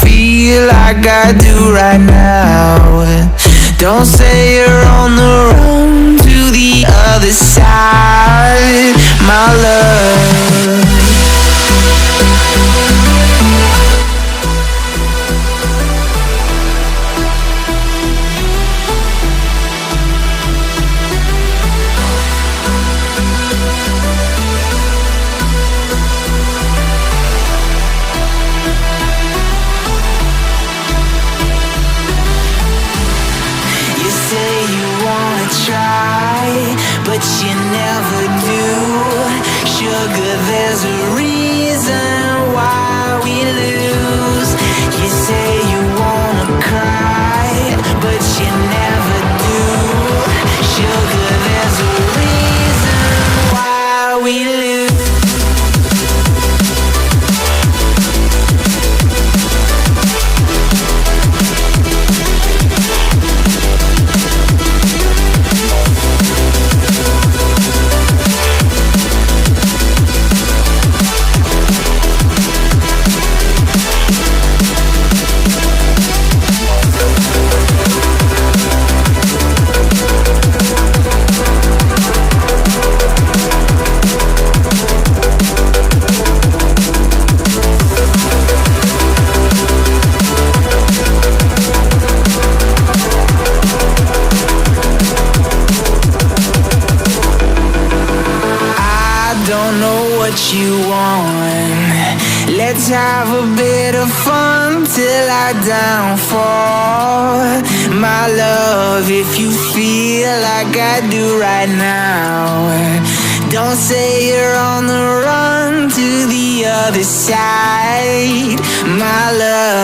feel like I do right now. Don't say you're on the run to the other side, my love. But you never do. Sugar, there's a reason why we lose. You say you wanna cry, but you never do. Sugar, there's a reason why we lose. You want. Let's have a bit of fun till I downfall, my love. If you feel like I do right now, don't say you're on the run to the other side, my love.